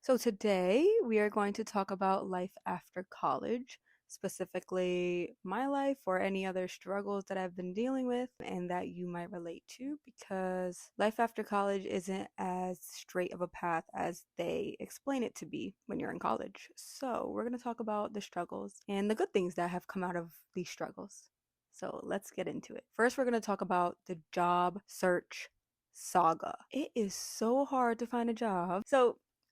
So today we are going to talk about life after college, specifically my life or any other struggles that I've been dealing with and that you might relate to because life after college isn't as straight of a path as they explain it to be when you're in college. So we're going to talk about the struggles and the good things that have come out of these struggles. So let's get into it. First, we're going to talk about the job search saga. It is so hard to find a job.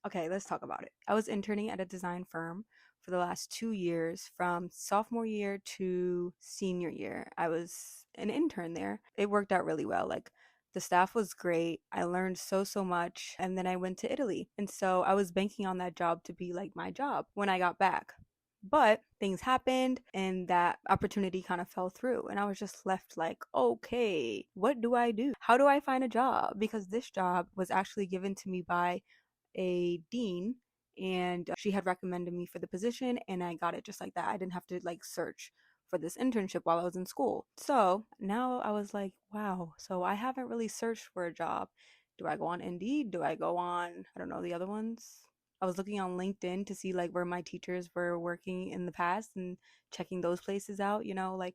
Okay, let's talk about it. I was interning at a design firm for the last 2 years from sophomore year to senior year. I was an intern there. It worked out really well. Like, the staff was great. I learned so much. And then I went to Italy. And so I was banking on that job to be like my job when I got back. But things happened and that opportunity kind of fell through. And I was just left like, okay, what do I do? How do I find a job? Because this job was actually given to me by a dean and she had recommended me for the position and I got it just like that. I didn't have to like search for this internship while I was in school. So now I was like, wow, so I haven't really searched for a job. Do I go on Indeed? Do I go on, I don't know, the other ones? I was looking on LinkedIn to see like where my teachers were working in the past and checking those places out, like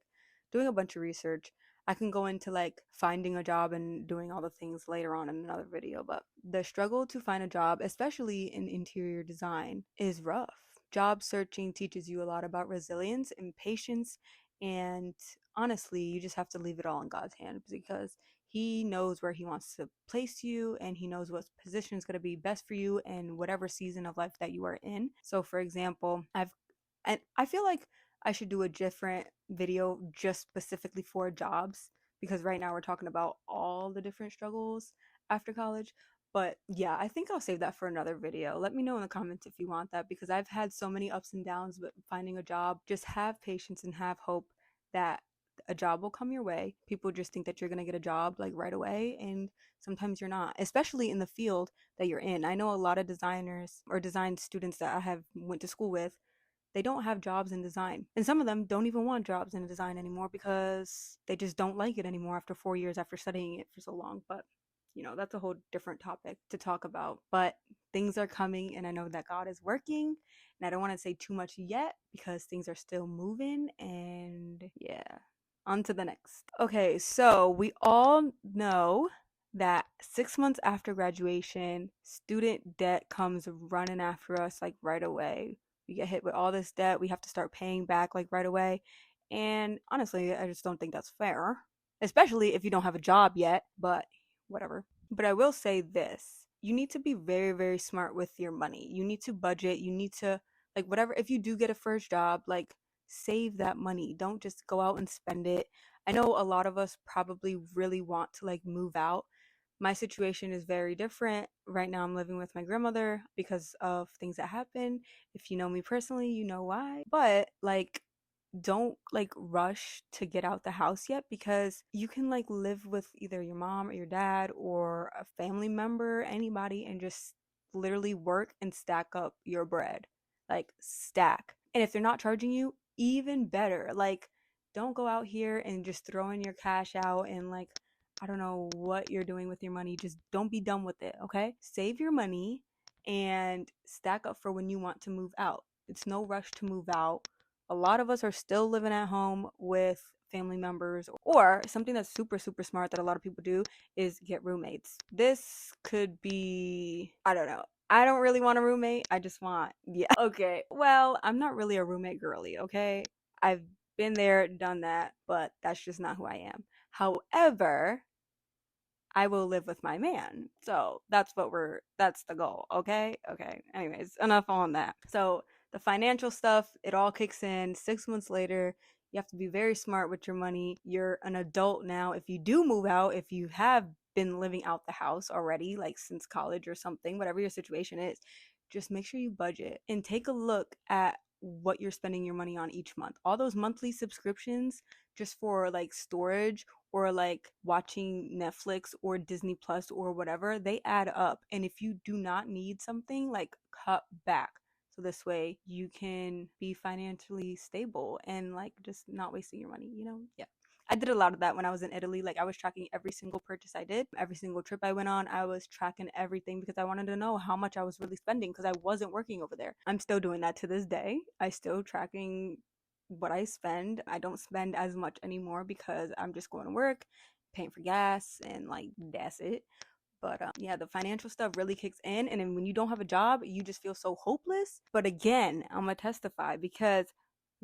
doing a bunch of research. I can go into like finding a job and doing all the things later on in another video, but the struggle to find a job, especially in interior design, is rough. Job searching teaches you a lot about resilience and patience, and honestly, you just have to leave it all in God's hands because He knows where He wants to place you and He knows what position is going to be best for you and whatever season of life that you are in. So, for example, I feel like I should do a different video just specifically for jobs because right now we're talking about all the different struggles after college. But yeah, I think I'll save that for another video. Let me know in the comments if you want that because I've had so many ups and downs with finding a job. Just have patience and have hope that a job will come your way. People just think that you're going to get a job like right away and sometimes you're not, especially in the field that you're in. I know a lot of designers or design students that I have went to school with, they don't have jobs in design. And some of them don't even want jobs in design anymore because they just don't like it anymore after 4 years after studying it for so long. But, that's a whole different topic to talk about. But things are coming, and I know that God is working. And I don't want to say too much yet because things are still moving. And yeah, on to the next. Okay, so we all know that 6 months after graduation, student debt comes running after us like right away. We get hit with all this debt. We have to start paying back like right away. And honestly, I just don't think that's fair, especially if you don't have a job yet, but whatever. But I will say this, you need to be very smart with your money. You need to budget. You need to, like, whatever. If you do get a first job, like, save that money. Don't just go out and spend it. I know a lot of us probably really want to, like, move out. My situation is very different. Right now, I'm living with my grandmother because of things that happen. If you know me personally, you know why. But, like, don't like rush to get out the house yet because you can like live with either your mom or your dad or a family member, anybody, and just literally work and stack up your bread. Like, stack. And if they're not charging you, even better. Like, don't go out here and just throwing your cash out and like, I don't know what you're doing with your money. Just don't be dumb with it, okay? Save your money and stack up for when you want to move out. It's no rush to move out. A lot of us are still living at home with family members, or something that's super smart that a lot of people do is get roommates. This could be, I don't know. I don't really want a roommate. I just want, yeah. Okay, well, I'm not really a roommate girly, okay? I've been there, done that, but that's just not who I am. However, I will live with my man. So that's the goal. Okay. Okay. Anyways, enough on that. So the financial stuff, it all kicks in 6 months later. You have to be very smart with your money. You're an adult now. If you do move out, if you have been living out the house already, like since college or something, whatever your situation is, just make sure you budget and take a look at what you're spending your money on each month. All those monthly subscriptions just for like storage or like watching Netflix or Disney Plus or whatever, they add up. And if you do not need something, like cut back. So this way you can be financially stable and like just not wasting your money, Yeah. I did a lot of that when I was in Italy. Like I was tracking every single purchase I did, every single trip I went on. I was tracking everything because I wanted to know how much I was really spending because I wasn't working over there. I'm still doing that to this day. I still tracking what I spend. I don't spend as much anymore because I'm just going to work, paying for gas, and like that's it. But yeah, the financial stuff really kicks in. And then when you don't have a job, you just feel so hopeless. But again, I'm going to testify because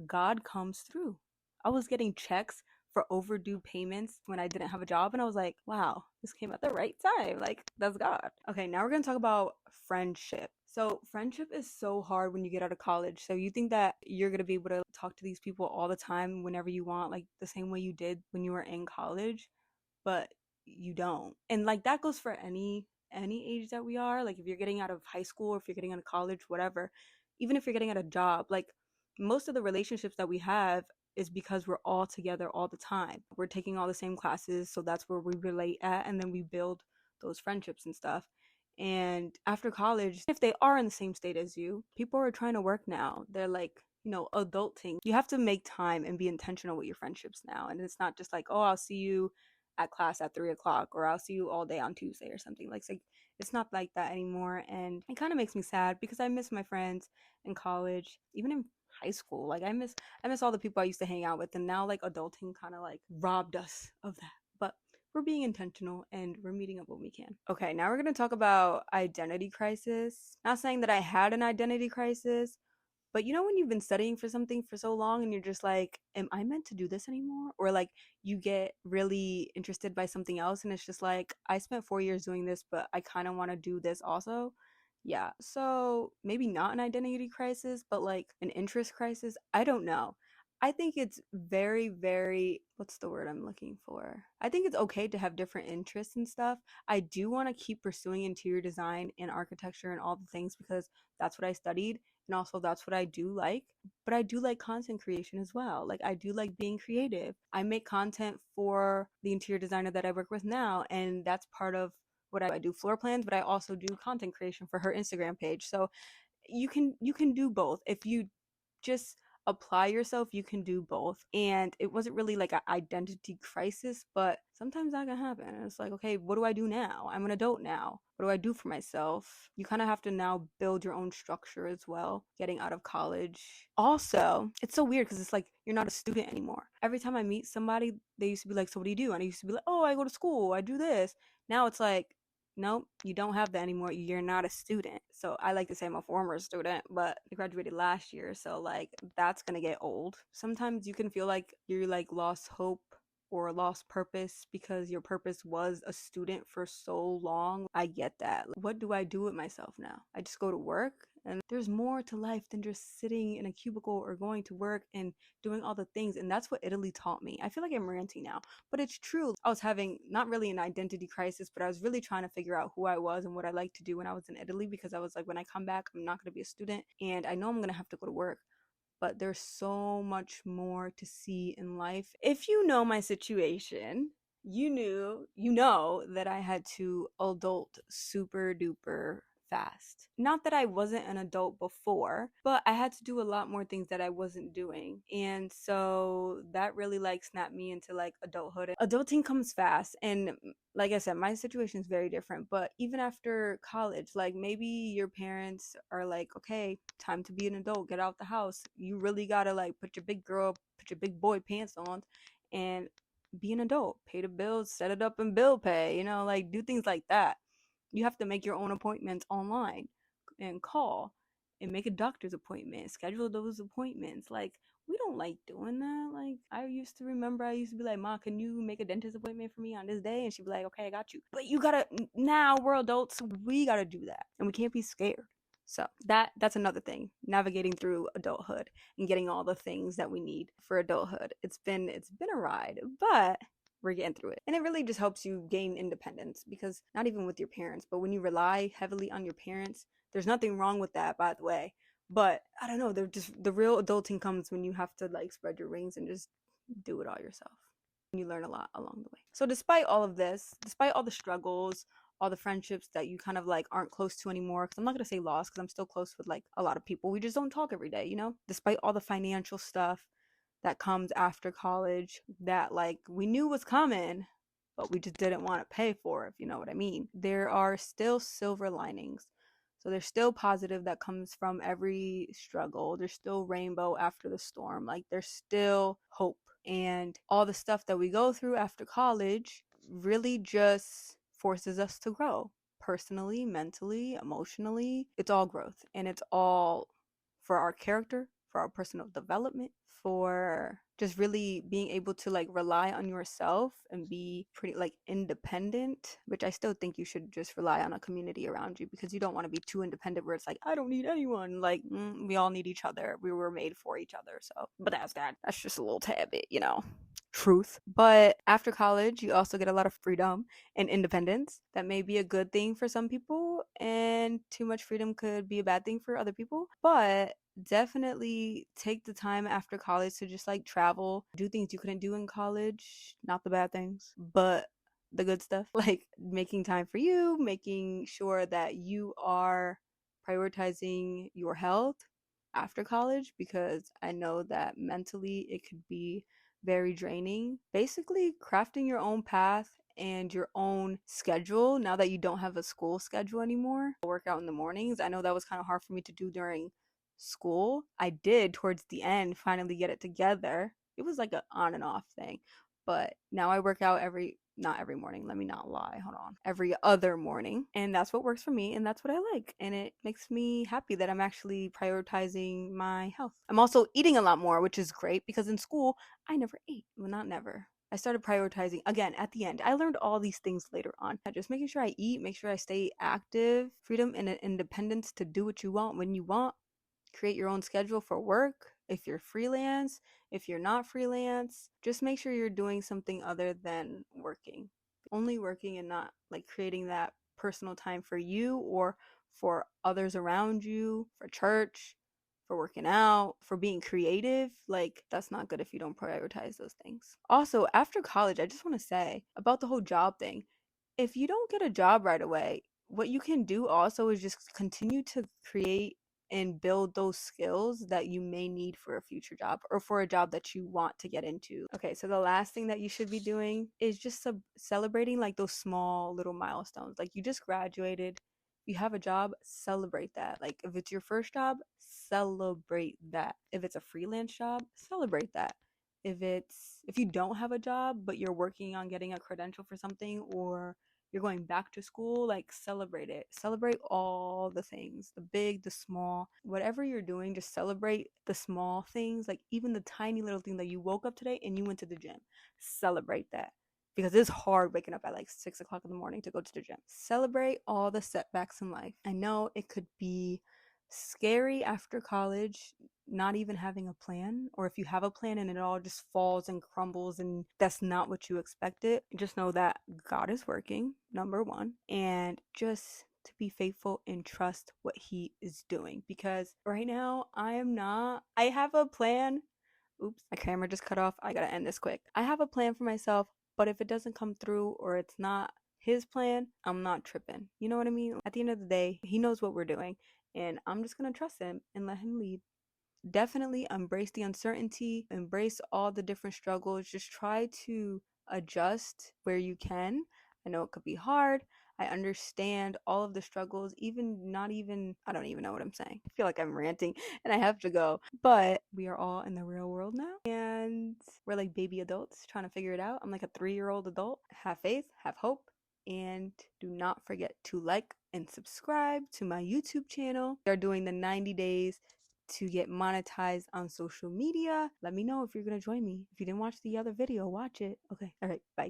God comes through. I was getting checks for overdue payments when I didn't have a job. And I was like, wow, this came at the right time. Like, that's God. Okay, now we're going to talk about friendship. So, friendship is so hard when you get out of college. So, you think that you're going to be able to talk to these people all the time whenever you want, like the same way you did when you were in college, but you don't. And like that goes for any age that we are. Like if you're getting out of high school or if you're getting out of college, whatever, even if you're getting out of a job, like most of the relationships that we have is because we're all together all the time. We're taking all the same classes, so that's where we relate at, and then we build those friendships and stuff. And after college, if they are in the same state as you, people are trying to work now. They're like, adulting. You have to make time and be intentional with your friendships now. And it's not just like, oh, I'll see you at class at 3 o'clock, or I'll see you all day on Tuesday or something. Like, it's not like that anymore. And it kind of makes me sad because I miss my friends in college, even in high school. Like I miss all the people I used to hang out with, and now like adulting kind of like robbed us of that. But we're being intentional and we're meeting up when we can. Okay, now we're going to talk about identity crisis. Not saying that I had an identity crisis, but when you've been studying for something for so long and you're just like, am I meant to do this anymore? Or like you get really interested by something else and it's just like, I spent 4 years doing this, but I kind of want to do this also. Yeah, so maybe not an identity crisis, but like an interest crisis. I don't know. I think it's very, very, what's the word I'm looking for? I think it's okay to have different interests and stuff. I do want to keep pursuing interior design and architecture and all the things because that's what I studied. And also, that's what I do like. But I do like content creation as well. Like, I do like being creative. I make content for the interior designer that I work with now. And that's part of what I do, floor plans, but I also do content creation for her Instagram page. So you can do both. If you just apply yourself, you can do both. And it wasn't really like an identity crisis, but sometimes that can happen. And it's like, okay, what do I do now? I'm an adult now. What do I do for myself? You kind of have to now build your own structure as well, getting out of college. Also, it's so weird because it's like you're not a student anymore. Every time I meet somebody, they used to be like, so what do you do? And I used to be like, oh, I go to school, I do this. Now it's like, nope, you don't have that anymore. You're not a student. So I like to say I'm a former student, but I graduated last year. So like that's gonna get old. Sometimes you can feel like you're like lost hope or lost purpose because your purpose was a student for so long. I get that. What do I do with myself now? I just go to work, and there's more to life than just sitting in a cubicle or going to work and doing all the things. And that's what Italy taught me. I feel like I'm ranting now, but it's true. I was having not really an identity crisis, but I was really trying to figure out who I was and what I like to do when I was in Italy, because I was like, when I come back, I'm not going to be a student and I know I'm going to have to go to work. But there's so much more to see in life. If you know my situation, you know that I had to adult super duper fast. Not that I wasn't an adult before, but I had to do a lot more things that I wasn't doing. And so that really like snapped me into like adulthood. Adulting comes fast, and like I said, my situation is very different. But even after college, like maybe your parents are like, okay, time to be an adult, get out the house. You really gotta like put your big girl, put your big boy pants on and be an adult, pay the bills, set it up in bill pay, like do things like that. You have to make your own appointments online and call and make a doctor's appointment, schedule those appointments. Like, we don't like doing that. Like, I used to be like, Ma, can you make a dentist appointment for me on this day? And she'd be like, okay, I got you. But you gotta, now we're adults, we gotta do that. And we can't be scared. So that's another thing, navigating through adulthood and getting all the things that we need for adulthood. It's been a ride, but we're getting through it. And it really just helps you gain independence, because not even with your parents, but when you rely heavily on your parents, there's nothing wrong with that, by the way. But I don't know, they're just, the real adulting comes when you have to like spread your wings and just do it all yourself. And you learn a lot along the way. So despite all of this, despite all the struggles, all the friendships that you kind of like aren't close to anymore, because I'm not going to say lost, because I'm still close with like a lot of people, we just don't talk every day, despite all the financial stuff, that comes after college that like we knew was coming, but we just didn't want to pay for, if you know what I mean. There are still silver linings. So there's still positive that comes from every struggle. There's still rainbow after the storm. Like there's still hope. And all the stuff that we go through after college really just forces us to grow personally, mentally, emotionally. It's all growth, and it's all for our character, for our personal development, for just really being able to like rely on yourself and be pretty like independent, which I still think you should just rely on a community around you, because you don't want to be too independent where it's like, I don't need anyone. Like, we all need each other. We were made for each other. So, but that's just a little tad bit, truth. But after college, you also get a lot of freedom and independence. That may be a good thing for some people, and too much freedom could be a bad thing for other people. But definitely take the time after college to just like travel, do things you couldn't do in college, not the bad things, but the good stuff, like making time for you, making sure that you are prioritizing your health after college, because I know that mentally it could be very draining. Basically, crafting your own path and your own schedule now that you don't have a school schedule anymore. I work out in the mornings. I know that was kind of hard for me to do during school. I did towards the end finally get it together. It was like an on and off thing. But now I work out not every morning, let me not lie, hold on, every other morning. And that's what works for me, and that's what I like. And it makes me happy that I'm actually prioritizing my health. I'm also eating a lot more, which is great, because in school, I never ate. Well, not never. I started prioritizing again at the end. I learned all these things later on. Just making sure I eat, make sure I stay active, freedom and independence to do what you want when you want, create your own schedule for work. If you're freelance, if you're not freelance, just make sure you're doing something other than working. Only working and not like creating that personal time for you or for others around you, for church, for working out, for being creative. Like, that's not good if you don't prioritize those things. Also, after college, I just want to say about the whole job thing, if you don't get a job right away, what you can do also is just continue to create and build those skills that you may need for a future job or for a job that you want to get into. Okay, so the last thing that you should be doing is just celebrating like those small little milestones. Like, you just graduated, you have a job, celebrate that. Like, if it's your first job, celebrate that. If it's a freelance job, celebrate that. If you don't have a job but you're working on getting a credential for something, or you're going back to school, like, celebrate it. Celebrate all the things, the big, the small, whatever you're doing, just celebrate the small things. Like, even the tiny little thing that you woke up today and you went to the gym, celebrate that, because it's hard waking up at like 6 o'clock in the morning to go to the gym. Celebrate all the setbacks in life. I know it could be scary after college, not even having a plan, or if you have a plan and it all just falls and crumbles and that's not what you expected, just know that God is working, number one, and just to be faithful and trust what He is doing. Because right now, I have a plan. Oops, my camera just cut off. I gotta end this quick. I have a plan for myself, but if it doesn't come through or it's not His plan, I'm not tripping. You know what I mean? At the end of the day, He knows what we're doing, and I'm just gonna trust Him and let Him lead. Definitely embrace the uncertainty, embrace all the different struggles. Just try to adjust where you can. I know it could be hard. I understand all of the struggles, even not even, I don't even know what I'm saying. I feel like I'm ranting and I have to go. But we are all in the real world now, and we're like baby adults trying to figure it out. I'm like a 3-year-old adult. Have faith, have hope, and do not forget to like and subscribe to my YouTube channel. They're doing the 90 days to get monetized on social media. Let me know if you're gonna join me. If you didn't watch the other video, watch it. Okay, all right, bye.